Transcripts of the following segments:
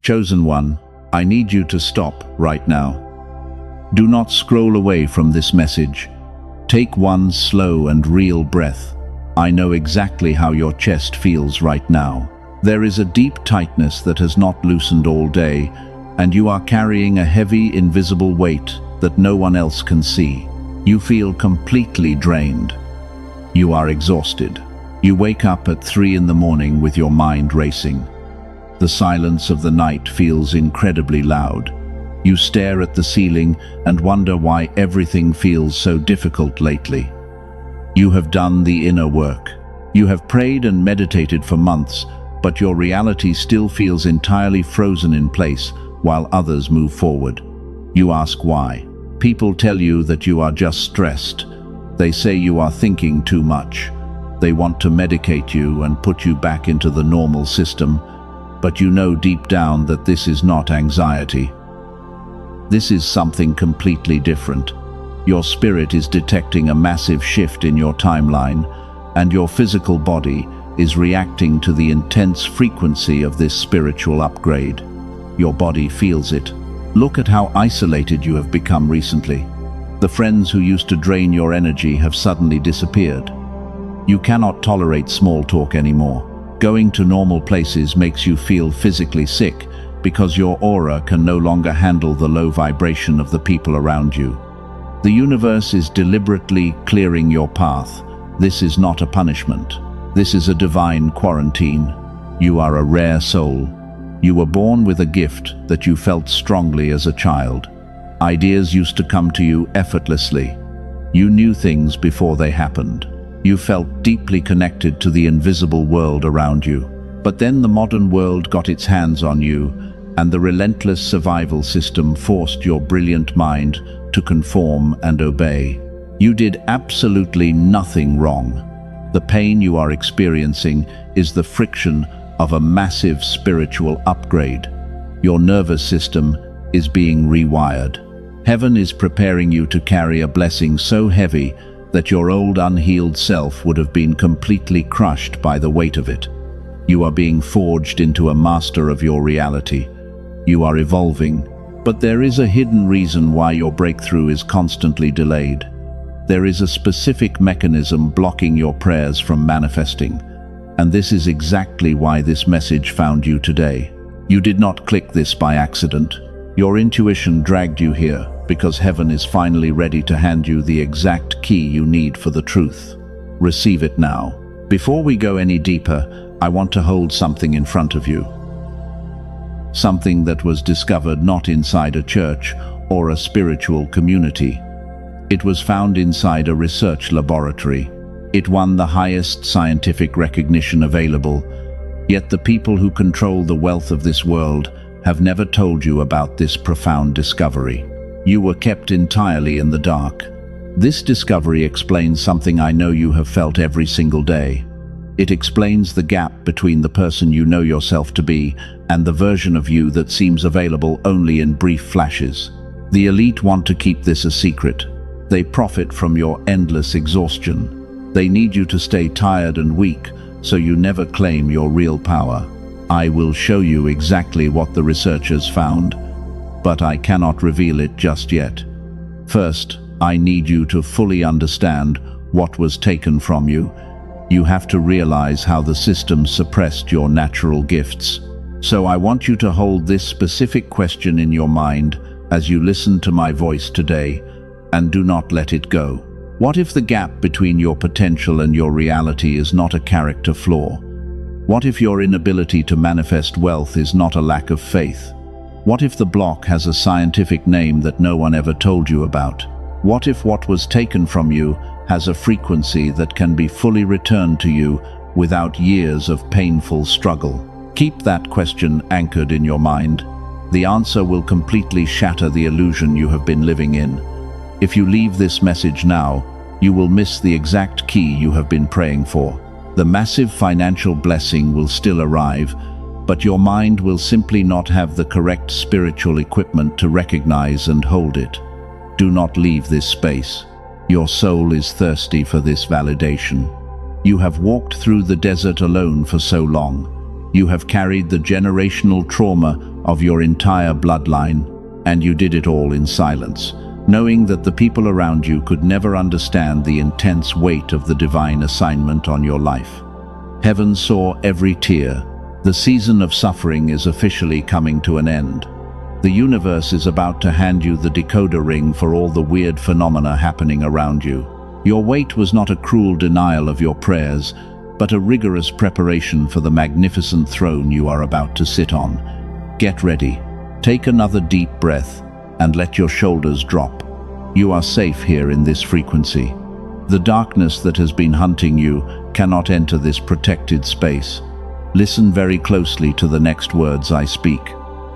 Chosen one, I need you to stop right now. Do not scroll away from this message. Take one slow and real breath. I know exactly how your chest feels right now. There is a deep tightness that has not loosened all day, and you are carrying a heavy, invisible weight that no one else can see. You feel completely drained. You are exhausted. You wake up at 3 in the morning with your mind racing. The silence of the night feels incredibly loud. You stare at the ceiling and wonder why everything feels so difficult lately. You have done the inner work. You have prayed and meditated for months, but your reality still feels entirely frozen in place while others move forward. You ask why. People tell you that you are just stressed. They say you are thinking too much. They want to medicate you and put you back into the normal system, but you know deep down that this is not anxiety. This is something completely different. Your spirit is detecting a massive shift in your timeline, and your physical body is reacting to the intense frequency of this spiritual upgrade. Your body feels it. Look at how isolated you have become recently. The friends who used to drain your energy have suddenly disappeared. You cannot tolerate small talk anymore. Going to normal places makes you feel physically sick because your aura can no longer handle the low vibration of the people around you. The universe is deliberately clearing your path. This is not a punishment. This is a divine quarantine. You are a rare soul. You were born with a gift that you felt strongly as a child. Ideas used to come to you effortlessly. You knew things before they happened. You felt deeply connected to the invisible world around you. But then the modern world got its hands on you, and the relentless survival system forced your brilliant mind to conform and obey. You did absolutely nothing wrong. The pain you are experiencing is the friction of a massive spiritual upgrade. Your nervous system is being rewired. Heaven is preparing you to carry a blessing so heavy that your old unhealed self would have been completely crushed by the weight of it. You are being forged into a master of your reality. You are evolving, but there is a hidden reason why your breakthrough is constantly delayed. There is a specific mechanism blocking your prayers from manifesting, and this is exactly why this message found you today. You did not click this by accident. Your intuition dragged you here because heaven is finally ready to hand you the exact key you need for the truth. Receive it now. Before we go any deeper, I want to hold something in front of you. Something that was discovered not inside a church or a spiritual community. It was found inside a research laboratory. It won the highest scientific recognition available, yet the people who control the wealth of this world have never told you about this profound discovery. You were kept entirely in the dark. This discovery explains something I know you have felt every single day. It explains the gap between the person you know yourself to be and the version of you that seems available only in brief flashes. The elite want to keep this a secret. They profit from your endless exhaustion. They need you to stay tired and weak so you never claim your real power. I will show you exactly what the researchers found, but I cannot reveal it just yet. First, I need you to fully understand what was taken from you. You have to realize how the system suppressed your natural gifts. So I want you to hold this specific question in your mind as you listen to my voice today, and do not let it go. What if the gap between your potential and your reality is not a character flaw? What if your inability to manifest wealth is not a lack of faith? What if the block has a scientific name that no one ever told you about? What if what was taken from you has a frequency that can be fully returned to you without years of painful struggle? Keep that question anchored in your mind. The answer will completely shatter the illusion you have been living in. If you leave this message now, you will miss the exact key you have been praying for. The massive financial blessing will still arrive, but your mind will simply not have the correct spiritual equipment to recognize and hold it. Do not leave this space. Your soul is thirsty for this validation. You have walked through the desert alone for so long. You have carried the generational trauma of your entire bloodline, and you did it all in silence, knowing that the people around you could never understand the intense weight of the divine assignment on your life. Heaven saw every tear. The season of suffering is officially coming to an end. The universe is about to hand you the decoder ring for all the weird phenomena happening around you. Your wait was not a cruel denial of your prayers, but a rigorous preparation for the magnificent throne you are about to sit on. Get ready. Take another deep breath and let your shoulders drop. You are safe here in this frequency. The darkness that has been hunting you cannot enter this protected space. Listen very closely to the next words I speak.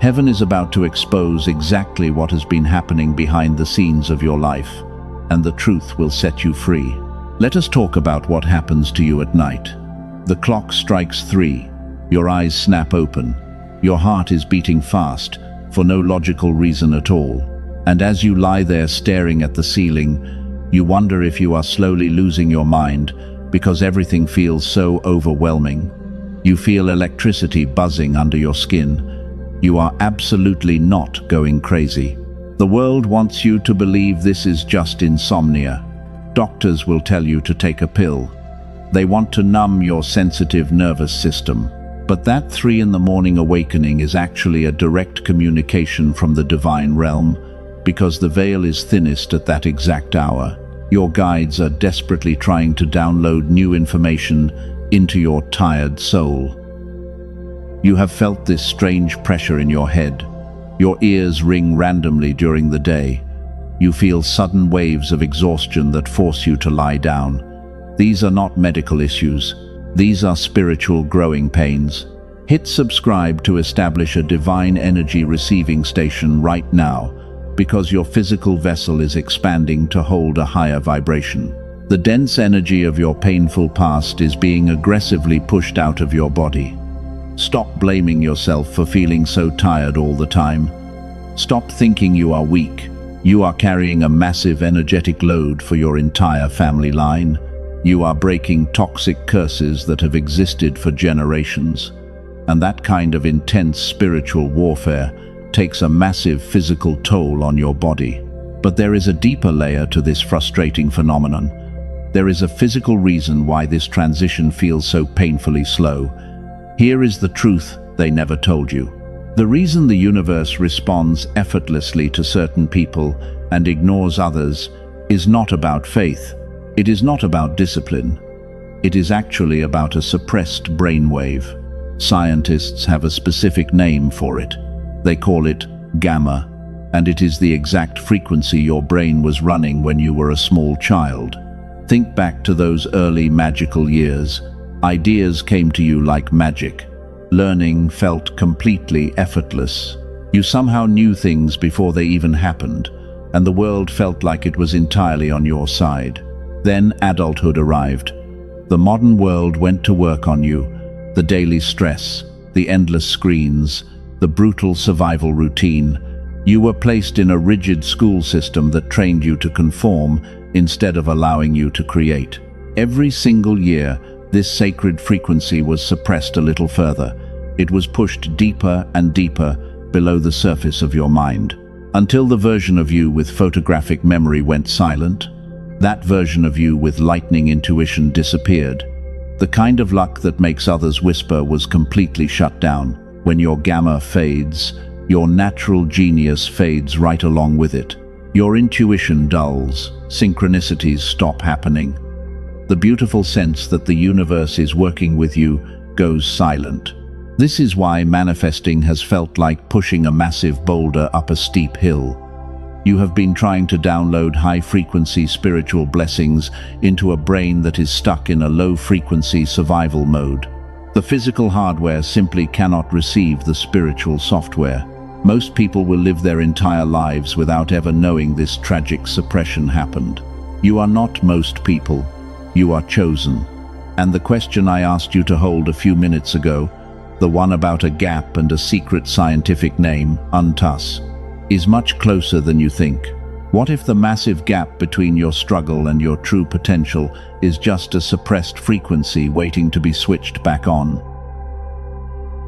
Heaven is about to expose exactly what has been happening behind the scenes of your life, and the truth will set you free. Let us talk about what happens to you at night. The clock strikes 3. Your eyes snap open. Your heart is beating fast, for no logical reason at all. And as you lie there staring at the ceiling, you wonder if you are slowly losing your mind because everything feels so overwhelming. You feel electricity buzzing under your skin. You are absolutely not going crazy. The world wants you to believe this is just insomnia. Doctors will tell you to take a pill. They want to numb your sensitive nervous system. But that 3 in the morning awakening is actually a direct communication from the divine realm, because the veil is thinnest at that exact hour. Your guides are desperately trying to download new information into your tired soul. You have felt this strange pressure in your head. Your ears ring randomly during the day. You feel sudden waves of exhaustion that force you to lie down. These are not medical issues. These are spiritual growing pains. Hit subscribe to establish a divine energy receiving station right now, because your physical vessel is expanding to hold a higher vibration. The dense energy of your painful past is being aggressively pushed out of your body. Stop blaming yourself for feeling so tired all the time. Stop thinking you are weak. You are carrying a massive energetic load for your entire family line. You are breaking toxic curses that have existed for generations. And that kind of intense spiritual warfare takes a massive physical toll on your body. But there is a deeper layer to this frustrating phenomenon. There is a physical reason why this transition feels so painfully slow. Here is the truth they never told you. The reason the universe responds effortlessly to certain people and ignores others is not about faith. It is not about discipline. It is actually about a suppressed brainwave. Scientists have a specific name for it. They call it gamma, and it is the exact frequency your brain was running when you were a small child. Think back to those early magical years. Ideas came to you like magic. Learning felt completely effortless. You somehow knew things before they even happened, and the world felt like it was entirely on your side. Then adulthood arrived. The modern world went to work on you. The daily stress, the endless screens, the brutal survival routine. You were placed in a rigid school system that trained you to conform instead of allowing you to create. Every single year, this sacred frequency was suppressed a little further. It was pushed deeper and deeper below the surface of your mind, until the version of you with photographic memory went silent. That version of you with lightning intuition disappeared. The kind of luck that makes others whisper was completely shut down. When your gamma fades, your natural genius fades right along with it. Your intuition dulls, synchronicities stop happening. The beautiful sense that the universe is working with you goes silent. This is why manifesting has felt like pushing a massive boulder up a steep hill. You have been trying to download high-frequency spiritual blessings into a brain that is stuck in a low-frequency survival mode. The physical hardware simply cannot receive the spiritual software. Most people will live their entire lives without ever knowing this tragic suppression happened. You are not most people. You are chosen. And the question I asked you to hold a few minutes ago, the one about a gap and a secret scientific name, UNTUS, is much closer than you think. What if the massive gap between your struggle and your true potential is just a suppressed frequency waiting to be switched back on?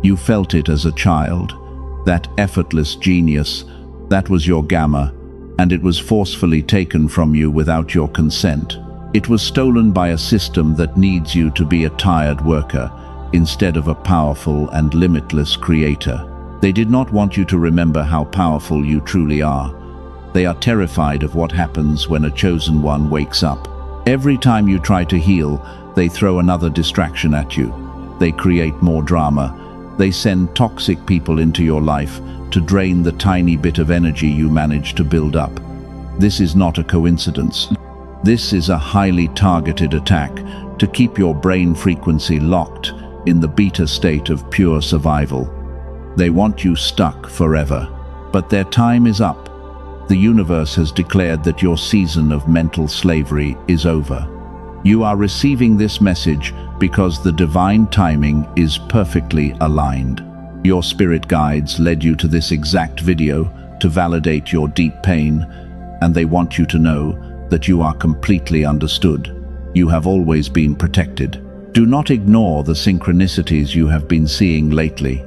You felt it as a child. That effortless genius, that was your gamma, and it was forcefully taken from you without your consent. It was stolen by a system that needs you to be a tired worker instead of a powerful and limitless creator. They did not want you to remember how powerful you truly are. They are terrified of what happens when a chosen one wakes up. Every time you try to heal, they throw another distraction at you. They create more drama. They send toxic people into your life to drain the tiny bit of energy you manage to build up. This is not a coincidence. This is a highly targeted attack to keep your brain frequency locked in the beta state of pure survival. They want you stuck forever. But their time is up. The universe has declared that your season of mental slavery is over. You are receiving this message because the divine timing is perfectly aligned. Your spirit guides led you to this exact video to validate your deep pain, and they want you to know that you are completely understood. You have always been protected. Do not ignore the synchronicities you have been seeing lately.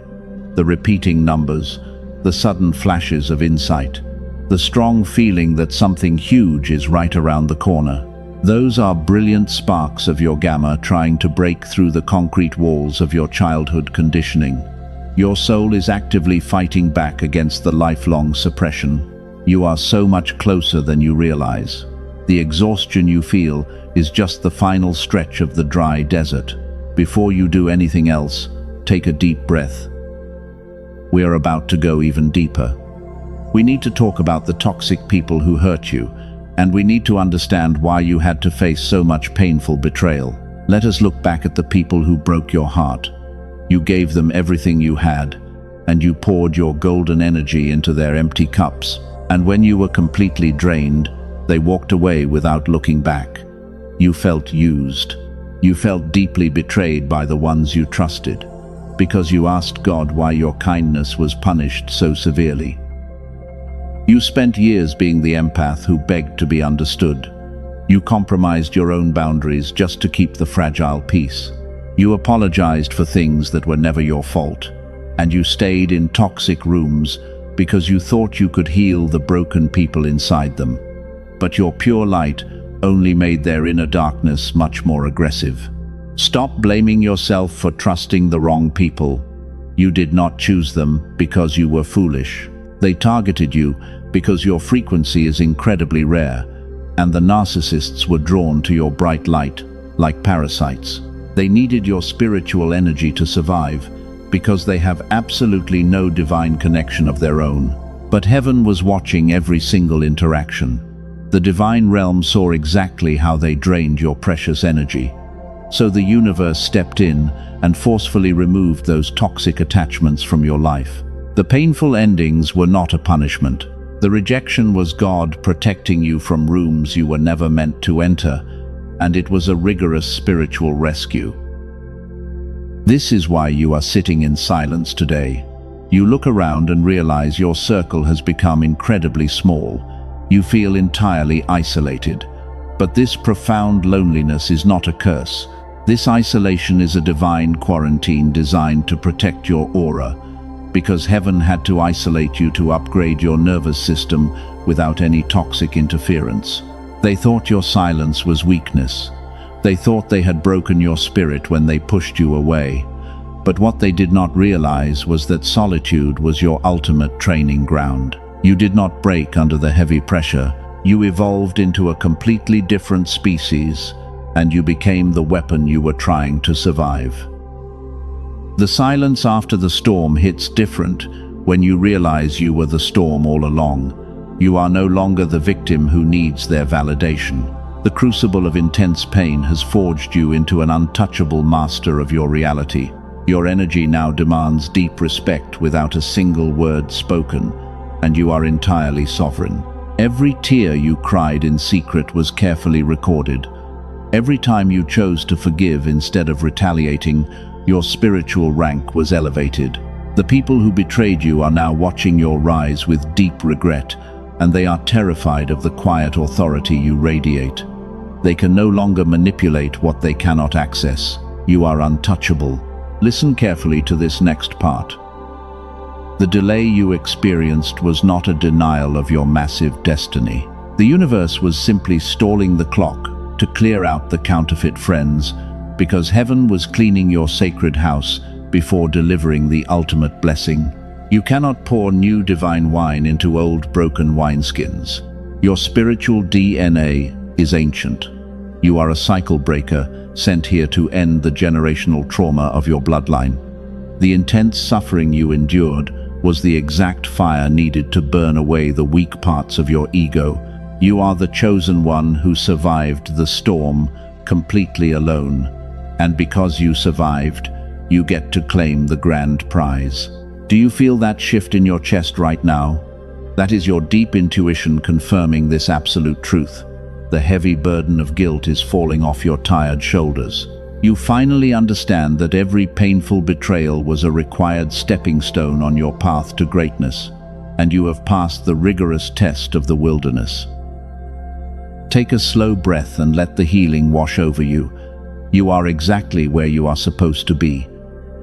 The repeating numbers, the sudden flashes of insight, the strong feeling that something huge is right around the corner. Those are brilliant sparks of your gamma trying to break through the concrete walls of your childhood conditioning. Your soul is actively fighting back against the lifelong suppression. You are so much closer than you realize. The exhaustion you feel is just the final stretch of the dry desert. Before you do anything else, take a deep breath. We are about to go even deeper. We need to talk about the toxic people who hurt you, and we need to understand why you had to face so much painful betrayal. Let us look back at the people who broke your heart. You gave them everything you had, and you poured your golden energy into their empty cups. And when you were completely drained, they walked away without looking back. You felt used. You felt deeply betrayed by the ones you trusted, because you asked God why your kindness was punished so severely. You spent years being the empath who begged to be understood. You compromised your own boundaries just to keep the fragile peace. You apologized for things that were never your fault, and you stayed in toxic rooms because you thought you could heal the broken people inside them. But your pure light only made their inner darkness much more aggressive. Stop blaming yourself for trusting the wrong people. You did not choose them because you were foolish. They targeted you because your frequency is incredibly rare, and the narcissists were drawn to your bright light like parasites. They needed your spiritual energy to survive because they have absolutely no divine connection of their own. But heaven was watching every single interaction. The divine realm saw exactly how they drained your precious energy. So the universe stepped in and forcefully removed those toxic attachments from your life. The painful endings were not a punishment. The rejection was God protecting you from rooms you were never meant to enter, and it was a rigorous spiritual rescue. This is why you are sitting in silence today. You look around and realize your circle has become incredibly small. You feel entirely isolated. But this profound loneliness is not a curse. This isolation is a divine quarantine designed to protect your aura, because heaven had to isolate you to upgrade your nervous system without any toxic interference. They thought your silence was weakness. They thought they had broken your spirit when they pushed you away. But what they did not realize was that solitude was your ultimate training ground. You did not break under the heavy pressure. You evolved into a completely different species, and you became the weapon you were trying to survive. The silence after the storm hits different when you realize you were the storm all along. You are no longer the victim who needs their validation. The crucible of intense pain has forged you into an untouchable master of your reality. Your energy now demands deep respect without a single word spoken, and you are entirely sovereign. Every tear you cried in secret was carefully recorded. Every time you chose to forgive instead of retaliating, your spiritual rank was elevated. The people who betrayed you are now watching your rise with deep regret, and they are terrified of the quiet authority you radiate. They can no longer manipulate what they cannot access. You are untouchable. Listen carefully to this next part. The delay you experienced was not a denial of your massive destiny. The universe was simply stalling the clock to clear out the counterfeit friends, because heaven was cleaning your sacred house before delivering the ultimate blessing. You cannot pour new divine wine into old broken wineskins. Your spiritual DNA is ancient. You are a cycle breaker sent here to end the generational trauma of your bloodline. The intense suffering you endured was the exact fire needed to burn away the weak parts of your ego. You are the chosen one who survived the storm completely alone. And because you survived, you get to claim the grand prize. Do you feel that shift in your chest right now? That is your deep intuition confirming this absolute truth. The heavy burden of guilt is falling off your tired shoulders. You finally understand that every painful betrayal was a required stepping stone on your path to greatness, and you have passed the rigorous test of the wilderness. Take a slow breath and let the healing wash over you. You are exactly where you are supposed to be.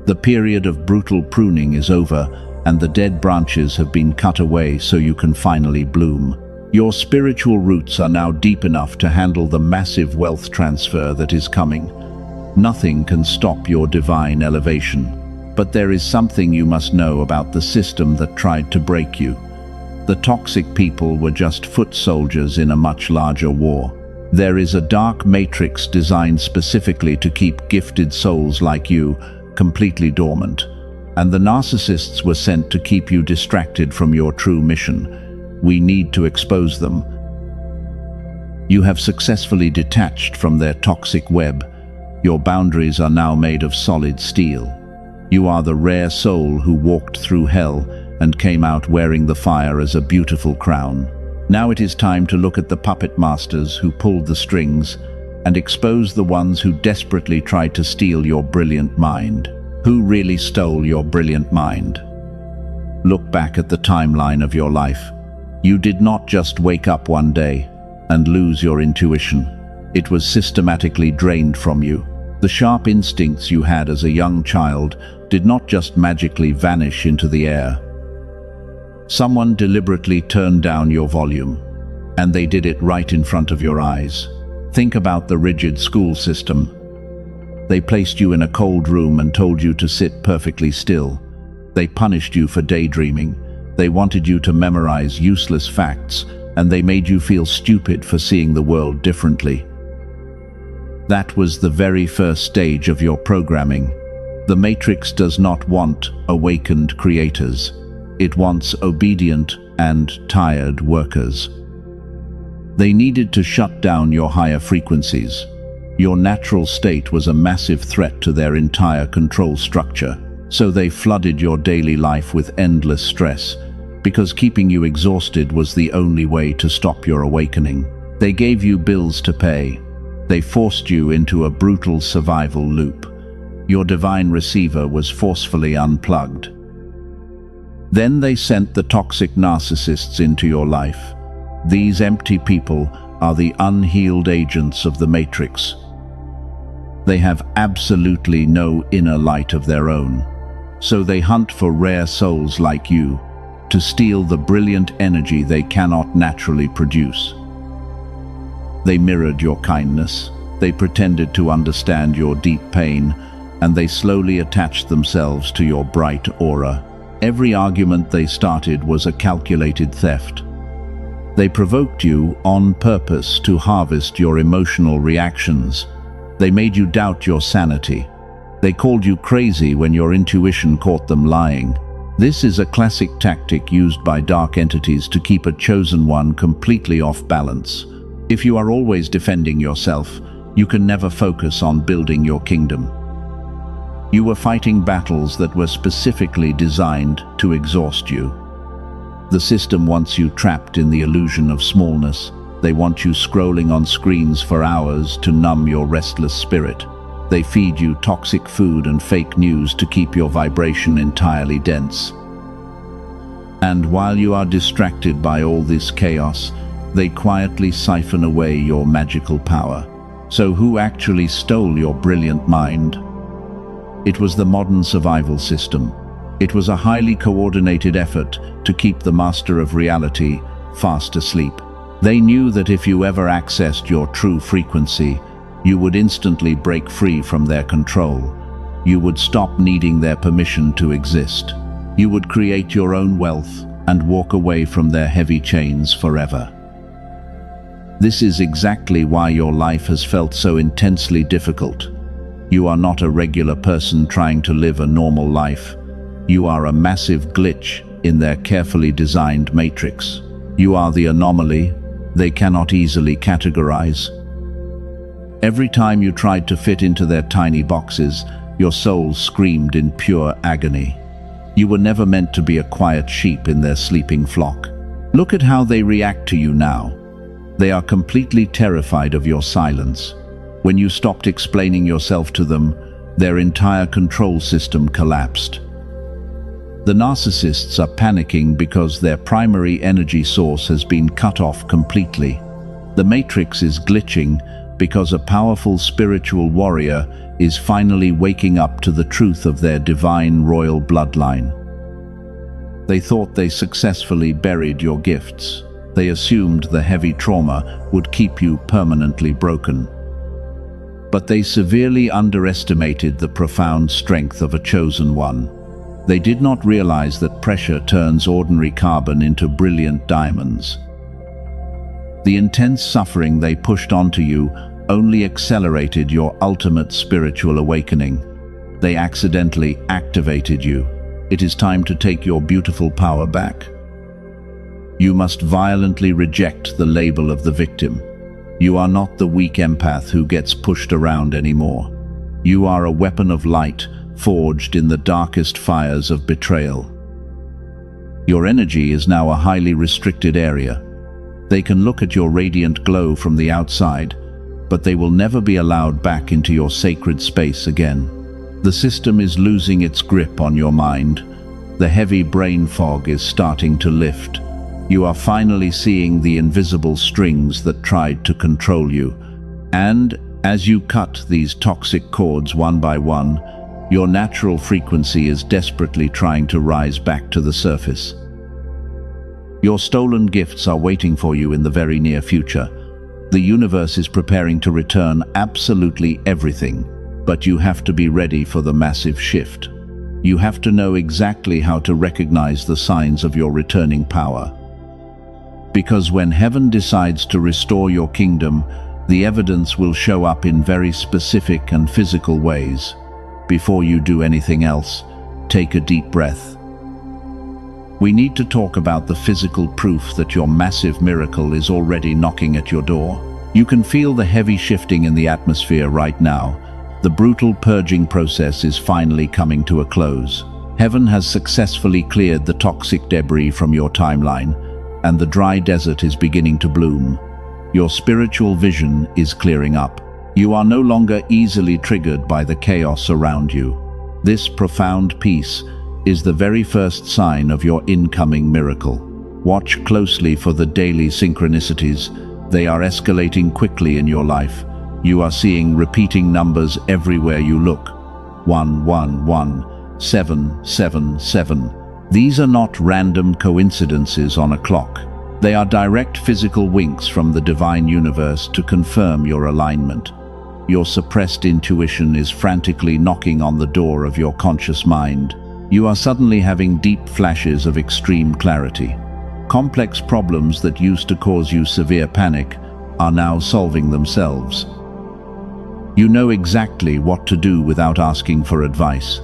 The period of brutal pruning is over, and the dead branches have been cut away so you can finally bloom. Your spiritual roots are now deep enough to handle the massive wealth transfer that is coming. Nothing can stop your divine elevation. But there is something you must know about the system that tried to break you. The toxic people were just foot soldiers in a much larger war. There is a dark matrix designed specifically to keep gifted souls like you completely dormant, and the narcissists were sent to keep you distracted from your true mission. We need to expose them. You have successfully detached from their toxic web. Your boundaries are now made of solid steel. You are the rare soul who walked through hell and came out wearing the fire as a beautiful crown. Now it is time to look at the puppet masters who pulled the strings and expose the ones who desperately tried to steal your brilliant mind. Who really stole your brilliant mind? Look back at the timeline of your life. You did not just wake up one day and lose your intuition. It was systematically drained from you. The sharp instincts you had as a young child did not just magically vanish into the air. Someone deliberately turned down your volume, and they did it right in front of your eyes. Think about the rigid school system. They placed you in a cold room and told you to sit perfectly still. They punished you for daydreaming. They wanted you to memorize useless facts, and they made you feel stupid for seeing the world differently. That was the very first stage of your programming. The Matrix does not want awakened creators. It wants obedient and tired workers. They needed to shut down your higher frequencies. Your natural state was a massive threat to their entire control structure, so they flooded your daily life with endless stress, because keeping you exhausted was the only way to stop your awakening. They gave you bills to pay. They forced you into a brutal survival loop. Your divine receiver was forcefully unplugged. Then they sent the toxic narcissists into your life. These empty people are the unhealed agents of the Matrix. They have absolutely no inner light of their own, so they hunt for rare souls like you to steal the brilliant energy they cannot naturally produce. They mirrored your kindness, they pretended to understand your deep pain, and they slowly attached themselves to your bright aura. Every argument they started was a calculated theft. They provoked you on purpose to harvest your emotional reactions. They made you doubt your sanity. They called you crazy when your intuition caught them lying. This is a classic tactic used by dark entities to keep a chosen one completely off balance. If you are always defending yourself, you can never focus on building your kingdom. You were fighting battles that were specifically designed to exhaust you. The system wants you trapped in the illusion of smallness. They want you scrolling on screens for hours to numb your restless spirit. They feed you toxic food and fake news to keep your vibration entirely dense. And while you are distracted by all this chaos, they quietly siphon away your magical power. So who actually stole your brilliant mind? It was the modern survival system. It was a highly coordinated effort to keep the master of reality fast asleep. They knew that if you ever accessed your true frequency, you would instantly break free from their control. You would stop needing their permission to exist. You would create your own wealth and walk away from their heavy chains forever. This is exactly why your life has felt so intensely difficult. You are not a regular person trying to live a normal life. You are a massive glitch in their carefully designed matrix. You are the anomaly they cannot easily categorize. Every time you tried to fit into their tiny boxes, your soul screamed in pure agony. You were never meant to be a quiet sheep in their sleeping flock. Look at how they react to you now. They are completely terrified of your silence. When you stopped explaining yourself to them, their entire control system collapsed. The narcissists are panicking because their primary energy source has been cut off completely. The matrix is glitching because a powerful spiritual warrior is finally waking up to the truth of their divine royal bloodline. They thought they successfully buried your gifts. They assumed the heavy trauma would keep you permanently broken. But they severely underestimated the profound strength of a chosen one. They did not realize that pressure turns ordinary carbon into brilliant diamonds. The intense suffering they pushed onto you only accelerated your ultimate spiritual awakening. They accidentally activated you. It is time to take your beautiful power back. You must violently reject the label of the victim. You are not the weak empath who gets pushed around anymore. You are a weapon of light, forged in the darkest fires of betrayal. Your energy is now a highly restricted area. They can look at your radiant glow from the outside, but they will never be allowed back into your sacred space again. The system is losing its grip on your mind. The heavy brain fog is starting to lift. You are finally seeing the invisible strings that tried to control you. And as you cut these toxic cords one by one, your natural frequency is desperately trying to rise back to the surface. Your stolen gifts are waiting for you in the very near future. The universe is preparing to return absolutely everything, but you have to be ready for the massive shift. You have to know exactly how to recognize the signs of your returning power. Because when heaven decides to restore your kingdom, the evidence will show up in very specific and physical ways. Before you do anything else, take a deep breath. We need to talk about the physical proof that your massive miracle is already knocking at your door. You can feel the heavy shifting in the atmosphere right now. The brutal purging process is finally coming to a close. Heaven has successfully cleared the toxic debris from your timeline, and the dry desert is beginning to bloom. Your spiritual vision is clearing up. You are no longer easily triggered by the chaos around you. This profound peace is the very first sign of your incoming miracle. Watch closely for the daily synchronicities. They are escalating quickly in your life. You are seeing repeating numbers everywhere you look. 111, 777. These are not random coincidences on a clock. They are direct physical winks from the divine universe to confirm your alignment. Your suppressed intuition is frantically knocking on the door of your conscious mind. You are suddenly having deep flashes of extreme clarity. Complex problems that used to cause you severe panic are now solving themselves. You know exactly what to do without asking for advice.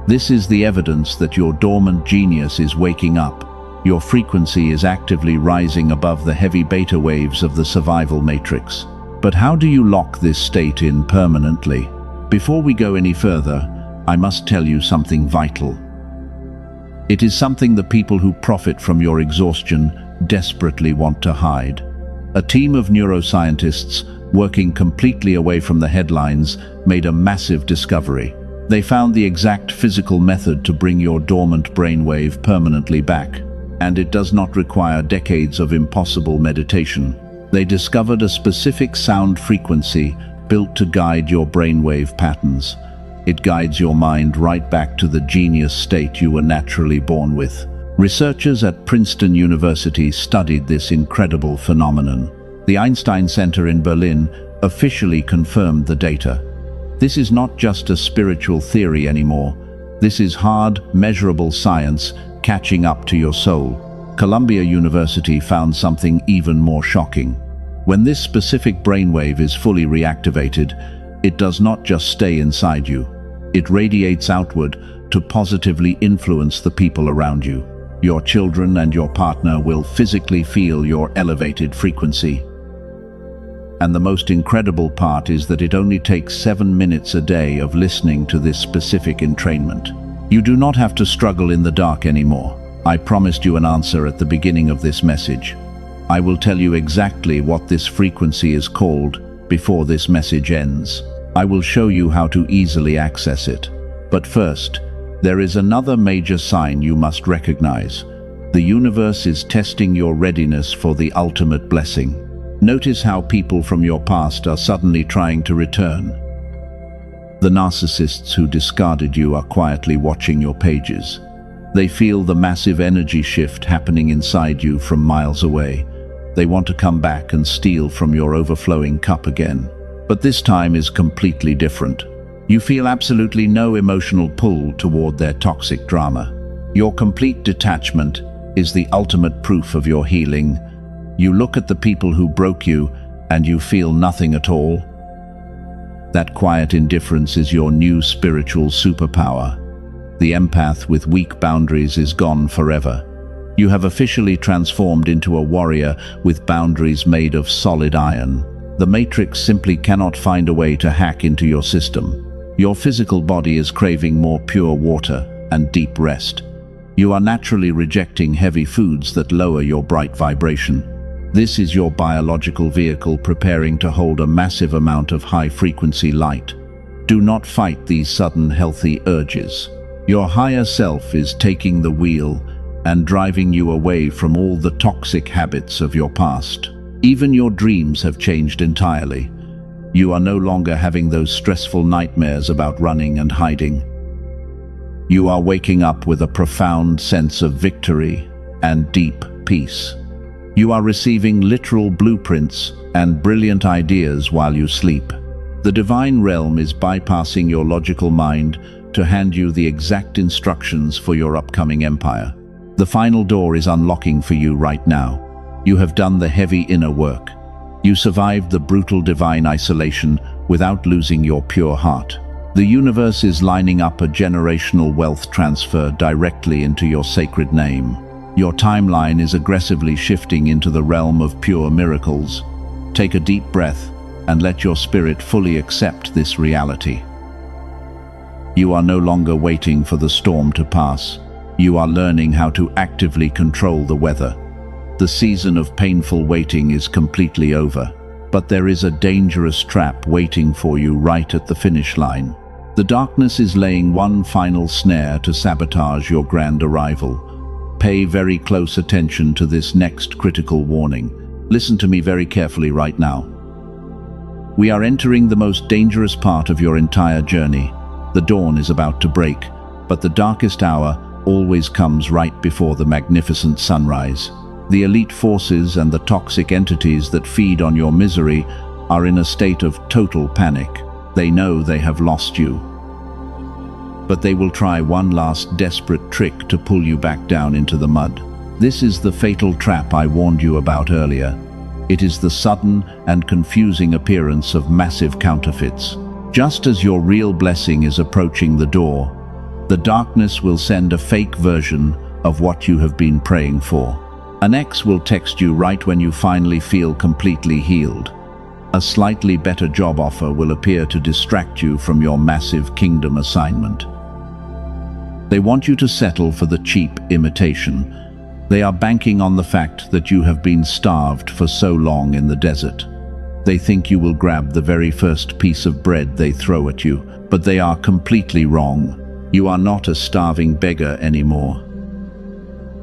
This is the evidence that your dormant genius is waking up. Your frequency is actively rising above the heavy beta waves of the survival matrix. But how do you lock this state in permanently? Before we go any further, I must tell you something vital. It is something the people who profit from your exhaustion desperately want to hide. A team of neuroscientists working completely away from the headlines made a massive discovery. They found the exact physical method to bring your dormant brainwave permanently back, and it does not require decades of impossible meditation. They discovered a specific sound frequency built to guide your brainwave patterns. It guides your mind right back to the genius state you were naturally born with. Researchers at Princeton University studied this incredible phenomenon. The Einstein Center in Berlin officially confirmed the data. This is not just a spiritual theory anymore. This is hard, measurable science catching up to your soul. Columbia University found something even more shocking. When this specific brainwave is fully reactivated, it does not just stay inside you. It radiates outward to positively influence the people around you. Your children and your partner will physically feel your elevated frequency. And the most incredible part is that it only takes 7 minutes a day of listening to this specific entrainment. You do not have to struggle in the dark anymore. I promised you an answer at the beginning of this message. I will tell you exactly what this frequency is called before this message ends. I will show you how to easily access it. But first, there is another major sign you must recognize. The universe is testing your readiness for the ultimate blessing. Notice how people from your past are suddenly trying to return. The narcissists who discarded you are quietly watching your pages. They feel the massive energy shift happening inside you from miles away. They want to come back and steal from your overflowing cup again. But this time is completely different. You feel absolutely no emotional pull toward their toxic drama. Your complete detachment is the ultimate proof of your healing. You look at the people who broke you and you feel nothing at all. That quiet indifference is your new spiritual superpower. The empath with weak boundaries is gone forever. You have officially transformed into a warrior with boundaries made of solid iron. The Matrix simply cannot find a way to hack into your system. Your physical body is craving more pure water and deep rest. You are naturally rejecting heavy foods that lower your bright vibration. This is your biological vehicle preparing to hold a massive amount of high-frequency light. Do not fight these sudden healthy urges. Your higher self is taking the wheel and driving you away from all the toxic habits of your past. Even your dreams have changed entirely. You are no longer having those stressful nightmares about running and hiding. You are waking up with a profound sense of victory and deep peace. You are receiving literal blueprints and brilliant ideas while you sleep. The divine realm is bypassing your logical mind to hand you the exact instructions for your upcoming empire. The final door is unlocking for you right now. You have done the heavy inner work. You survived the brutal divine isolation without losing your pure heart. The universe is lining up a generational wealth transfer directly into your sacred name. Your timeline is aggressively shifting into the realm of pure miracles. Take a deep breath and let your spirit fully accept this reality. You are no longer waiting for the storm to pass. You are learning how to actively control the weather. The season of painful waiting is completely over, but there is a dangerous trap waiting for you right at the finish line. The darkness is laying one final snare to sabotage your grand arrival. Pay very close attention to this next critical warning. Listen to me very carefully right now. We are entering the most dangerous part of your entire journey. The dawn is about to break, but the darkest hour always comes right before the magnificent sunrise. The elite forces and the toxic entities that feed on your misery are in a state of total panic. They know they have lost you. But they will try one last desperate trick to pull you back down into the mud. This is the fatal trap I warned you about earlier. It is the sudden and confusing appearance of massive counterfeits. Just as your real blessing is approaching the door, the darkness will send a fake version of what you have been praying for. An ex will text you right when you finally feel completely healed. A slightly better job offer will appear to distract you from your massive kingdom assignment. They want you to settle for the cheap imitation. They are banking on the fact that you have been starved for so long in the desert. They think you will grab the very first piece of bread they throw at you, but they are completely wrong. You are not a starving beggar anymore.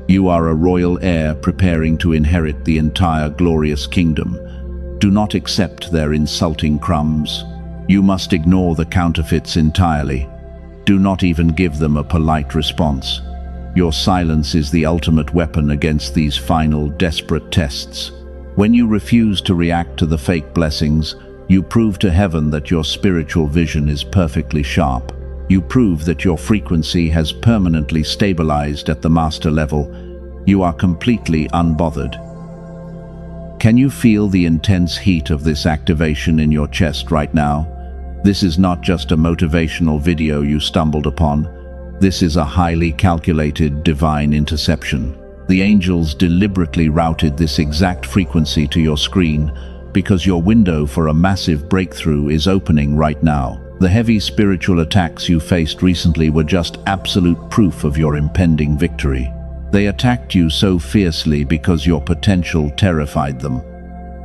You are a royal heir preparing to inherit the entire glorious kingdom. Do not accept their insulting crumbs. You must ignore the counterfeits entirely. Do not even give them a polite response. Your silence is the ultimate weapon against these final, desperate tests. When you refuse to react to the fake blessings, you prove to heaven that your spiritual vision is perfectly sharp. You prove that your frequency has permanently stabilized at the master level. You are completely unbothered. Can you feel the intense heat of this activation in your chest right now? This is not just a motivational video you stumbled upon. This is a highly calculated divine interception. The angels deliberately routed this exact frequency to your screen because your window for a massive breakthrough is opening right now. The heavy spiritual attacks you faced recently were just absolute proof of your impending victory. They attacked you so fiercely because your potential terrified them.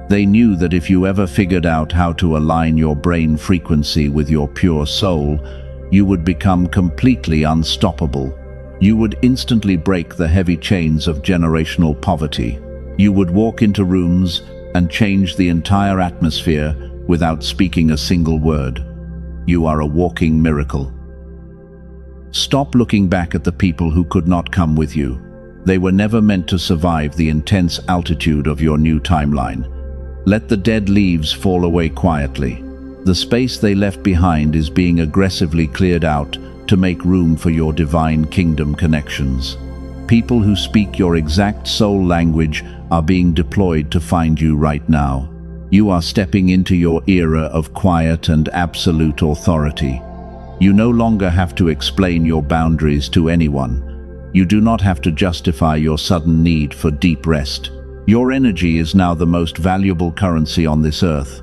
They knew that if you ever figured out how to align your brain frequency with your pure soul, you would become completely unstoppable. You would instantly break the heavy chains of generational poverty. You would walk into rooms and change the entire atmosphere without speaking a single word. You are a walking miracle. Stop looking back at the people who could not come with you. They were never meant to survive the intense altitude of your new timeline. Let the dead leaves fall away quietly. The space they left behind is being aggressively cleared out to make room for your divine kingdom connections. People who speak your exact soul language are being deployed to find you right now. You are stepping into your era of quiet and absolute authority. You no longer have to explain your boundaries to anyone. You do not have to justify your sudden need for deep rest. Your energy is now the most valuable currency on this earth,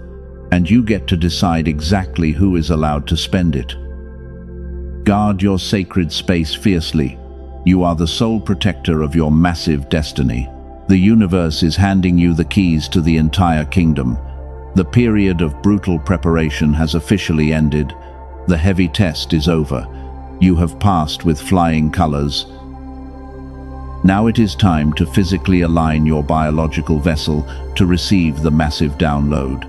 and you get to decide exactly who is allowed to spend it. Guard your sacred space fiercely. You are the sole protector of your massive destiny. The universe is handing you the keys to the entire kingdom. The period of brutal preparation has officially ended. The heavy test is over. You have passed with flying colors. Now it is time to physically align your biological vessel to receive the massive download.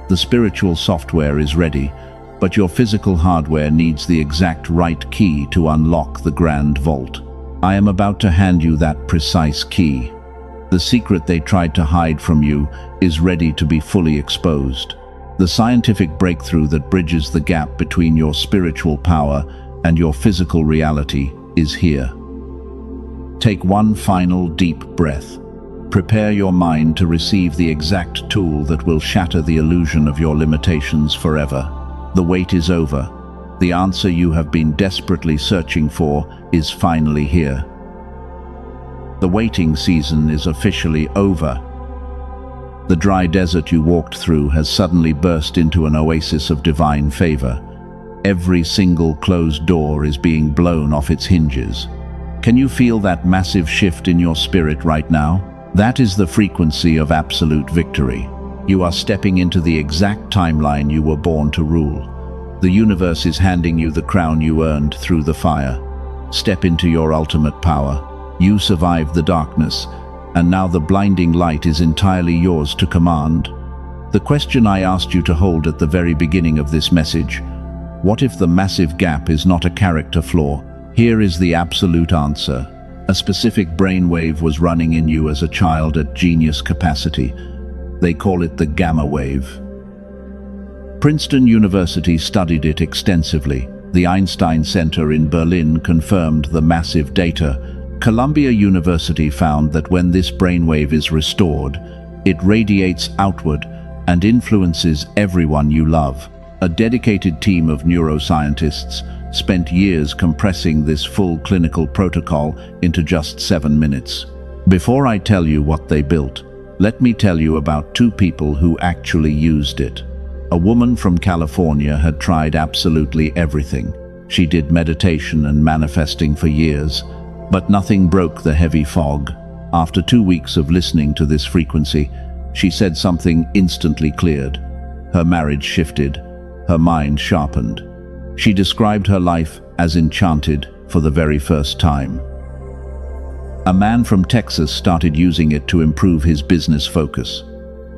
The spiritual software is ready, but your physical hardware needs the exact right key to unlock the grand vault. I am about to hand you that precise key. The secret they tried to hide from you is ready to be fully exposed. The scientific breakthrough that bridges the gap between your spiritual power and your physical reality is here. Take one final deep breath. Prepare your mind to receive the exact tool that will shatter the illusion of your limitations forever. The wait is over. The answer you have been desperately searching for is finally here. The waiting season is officially over. The dry desert you walked through has suddenly burst into an oasis of divine favor. Every single closed door is being blown off its hinges. Can you feel that massive shift in your spirit right now? That is the frequency of absolute victory. You are stepping into the exact timeline you were born to rule. The universe is handing you the crown you earned through the fire. Step into your ultimate power. You survived the darkness, and now the blinding light is entirely yours to command. The question I asked you to hold at the very beginning of this message: what if the massive gap is not a character flaw? Here is the absolute answer. A specific brainwave was running in you as a child at genius capacity. They call it the gamma wave. Princeton University studied it extensively. The Einstein Center in Berlin confirmed the massive data. Columbia University found that when this brainwave is restored, it radiates outward and influences everyone you love. A dedicated team of neuroscientists spent years compressing this full clinical protocol into just 7 minutes. Before I tell you what they built, let me tell you about two people who actually used it. A woman from California had tried absolutely everything. She did meditation and manifesting for years, but nothing broke the heavy fog. After 2 weeks of listening to this frequency, she said something instantly cleared. Her marriage shifted, her mind sharpened. She described her life as enchanted for the very first time. A man from Texas started using it to improve his business focus.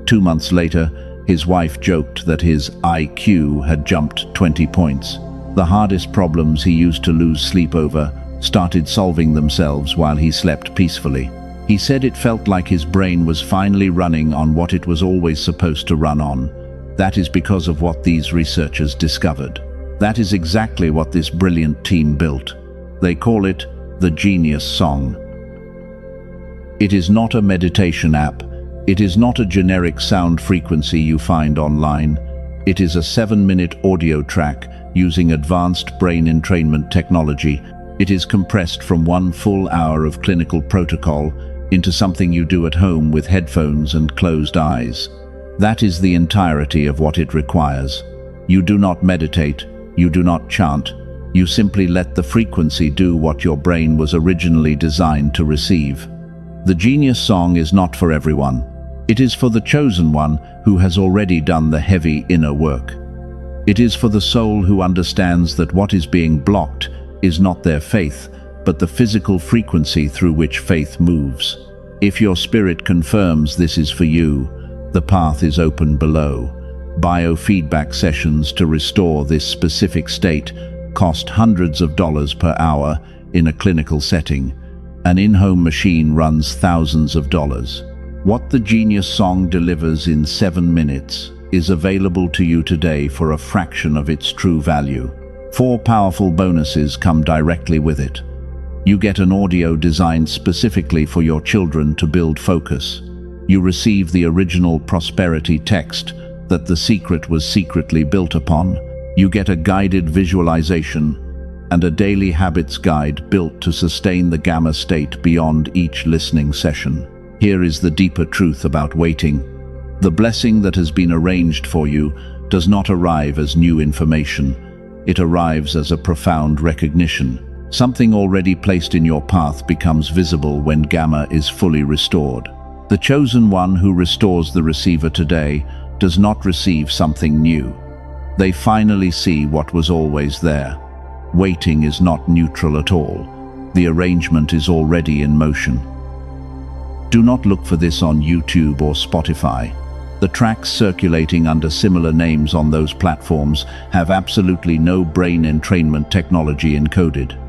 2 months later, his wife joked that his IQ had jumped 20 points. The hardest problems he used to lose sleep over started solving themselves while he slept peacefully. He said it felt like his brain was finally running on what it was always supposed to run on. That is because of what these researchers discovered. That is exactly what this brilliant team built. They call it the Genius Song. It is not a meditation app. It is not a generic sound frequency you find online. It is a 7-minute audio track using advanced brain entrainment technology. It is compressed from 1 full hour of clinical protocol into something you do at home with headphones and closed eyes. That is the entirety of what it requires. You do not meditate, you do not chant, you simply let the frequency do what your brain was originally designed to receive. The Genius Song is not for everyone. It is for the chosen one who has already done the heavy inner work. It is for the soul who understands that what is being blocked is not their faith, but the physical frequency through which faith moves. If your spirit confirms this is for you, the path is open below. Biofeedback sessions to restore this specific state cost hundreds of dollars per hour in a clinical setting. An in-home machine runs thousands of dollars. What the Genius Song delivers in 7 minutes is available to you today for a fraction of its true value. 4 powerful bonuses come directly with it. You get an audio designed specifically for your children to build focus. You receive the original prosperity text that the secret was secretly built upon. You get a guided visualization and a daily habits guide built to sustain the gamma state beyond each listening session. Here is the deeper truth about waiting. The blessing that has been arranged for you does not arrive as new information. It arrives as a profound recognition. Something already placed in your path becomes visible when gamma is fully restored. The chosen one who restores the receiver today does not receive something new. They finally see what was always there. Waiting is not neutral at all. The arrangement is already in motion. Do not look for this on YouTube or Spotify. The tracks circulating under similar names on those platforms have absolutely no brain entrainment technology encoded.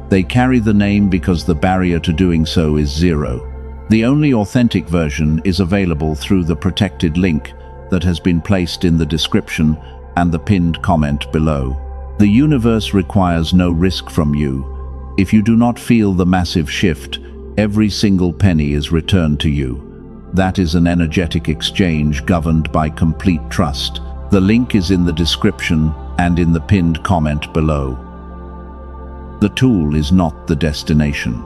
They carry the name because the barrier to doing so is 0. The only authentic version is available through the protected link that has been placed in the description and the pinned comment below. The universe requires no risk from you. If you do not feel the massive shift, every single penny is returned to you. That is an energetic exchange governed by complete trust. The link is in the description and in the pinned comment below. The tool is not the destination.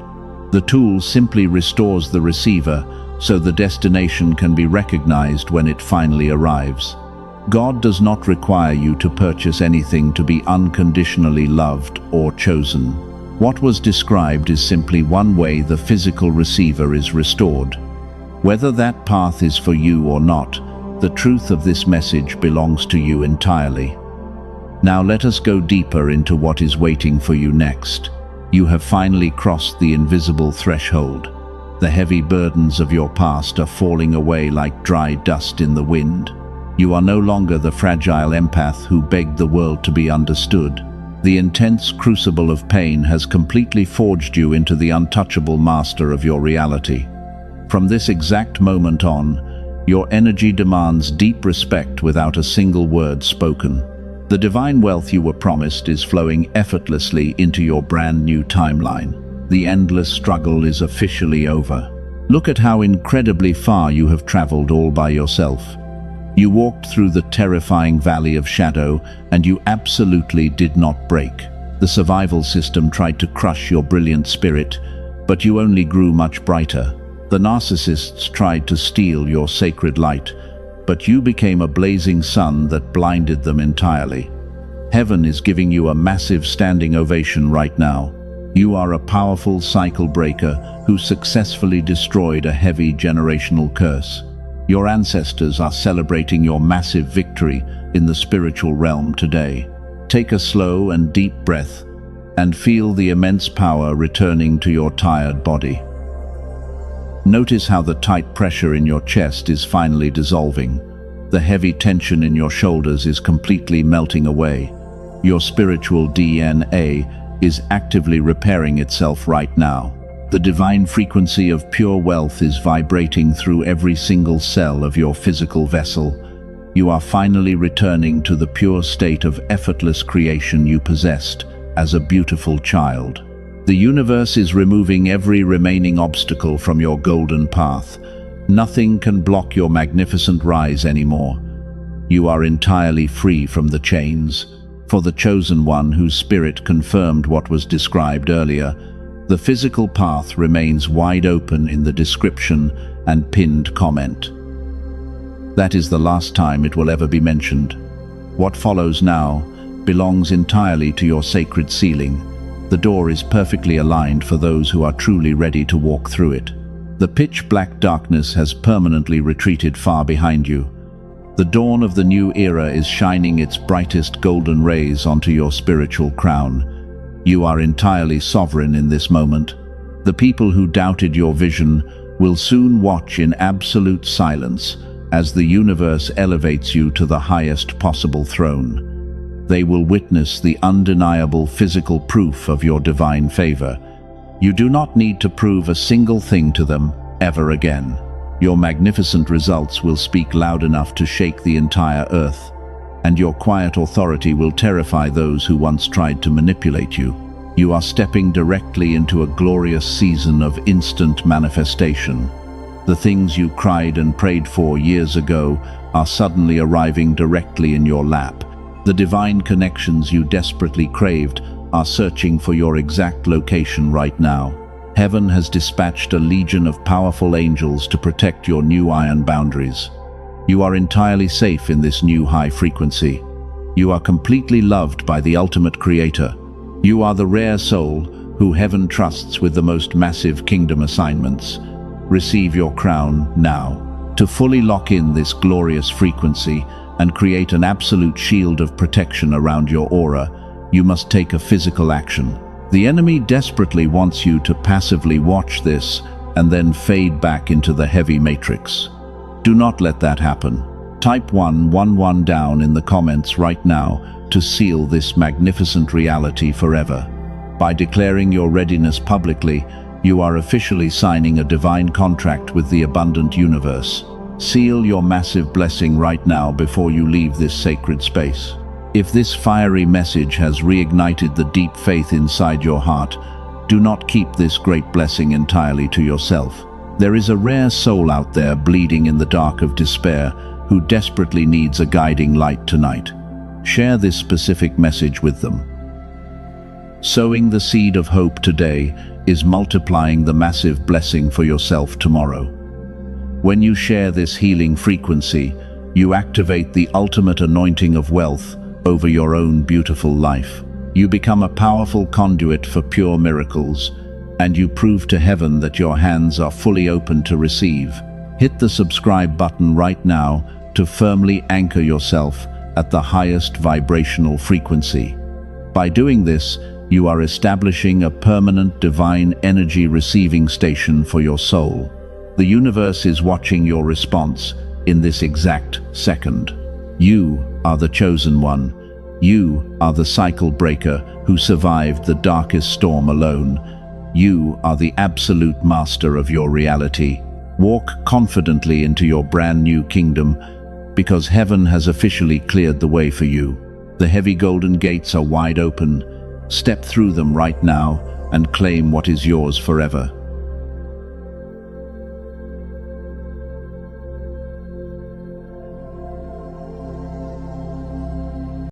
The tool simply restores the receiver so the destination can be recognized when it finally arrives. God does not require you to purchase anything to be unconditionally loved or chosen. What was described is simply one way the physical receiver is restored. Whether that path is for you or not, the truth of this message belongs to you entirely. Now let us go deeper into what is waiting for you next. You have finally crossed the invisible threshold. The heavy burdens of your past are falling away like dry dust in the wind. You are no longer the fragile empath who begged the world to be understood. The intense crucible of pain has completely forged you into the untouchable master of your reality. From this exact moment on, your energy demands deep respect without a single word spoken. The divine wealth you were promised is flowing effortlessly into your brand new timeline. The endless struggle is officially over. Look at how incredibly far you have traveled all by yourself. You walked through the terrifying valley of shadow, and you absolutely did not break. The survival system tried to crush your brilliant spirit, but you only grew much brighter. The narcissists tried to steal your sacred light, but you became a blazing sun that blinded them entirely. Heaven is giving you a massive standing ovation right now. You are a powerful cycle breaker who successfully destroyed a heavy generational curse. Your ancestors are celebrating your massive victory in the spiritual realm today. Take a slow and deep breath and feel the immense power returning to your tired body. Notice how the tight pressure in your chest is finally dissolving. The heavy tension in your shoulders is completely melting away. Your spiritual DNA is actively repairing itself right now. The divine frequency of pure wealth is vibrating through every single cell of your physical vessel. You are finally returning to the pure state of effortless creation you possessed as a beautiful child. The universe is removing every remaining obstacle from your golden path. Nothing can block your magnificent rise anymore. You are entirely free from the chains. For the chosen one whose spirit confirmed what was described earlier, the physical path remains wide open in the description and pinned comment. That is the last time it will ever be mentioned. What follows now belongs entirely to your sacred ceiling. The door is perfectly aligned for those who are truly ready to walk through it. The pitch-black darkness has permanently retreated far behind you. The dawn of the new era is shining its brightest golden rays onto your spiritual crown. You are entirely sovereign in this moment. The people who doubted your vision will soon watch in absolute silence as the universe elevates you to the highest possible throne. They will witness the undeniable physical proof of your divine favor. You do not need to prove a single thing to them ever again. Your magnificent results will speak loud enough to shake the entire earth, and your quiet authority will terrify those who once tried to manipulate you. You are stepping directly into a glorious season of instant manifestation. The things you cried and prayed for years ago are suddenly arriving directly in your lap. The divine connections you desperately craved are searching for your exact location right now. Heaven has dispatched a legion of powerful angels to protect your new iron boundaries. You are entirely safe in this new high frequency. You are completely loved by the ultimate creator. You are the rare soul who heaven trusts with the most massive kingdom assignments. Receive your crown now. To fully lock in this glorious frequency and create an absolute shield of protection around your aura, you must take a physical action. The enemy desperately wants you to passively watch this and then fade back into the heavy matrix. Do not let that happen. Type 111 down in the comments right now to seal this magnificent reality forever. By declaring your readiness publicly, you are officially signing a divine contract with the abundant universe. Seal your massive blessing right now before you leave this sacred space. If this fiery message has reignited the deep faith inside your heart, do not keep this great blessing entirely to yourself. There is a rare soul out there bleeding in the dark of despair who desperately needs a guiding light tonight. Share this specific message with them. Sowing the seed of hope today is multiplying the massive blessing for yourself tomorrow. When you share this healing frequency, you activate the ultimate anointing of wealth over your own beautiful life. You become a powerful conduit for pure miracles, and you prove to heaven that your hands are fully open to receive. Hit the subscribe button right now to firmly anchor yourself at the highest vibrational frequency. By doing this, you are establishing a permanent divine energy receiving station for your soul. The universe is watching your response in this exact second. You are the chosen one. You are the cycle breaker who survived the darkest storm alone. You are the absolute master of your reality. Walk confidently into your brand new kingdom because heaven has officially cleared the way for you. The heavy golden gates are wide open. Step through them right now and claim what is yours forever.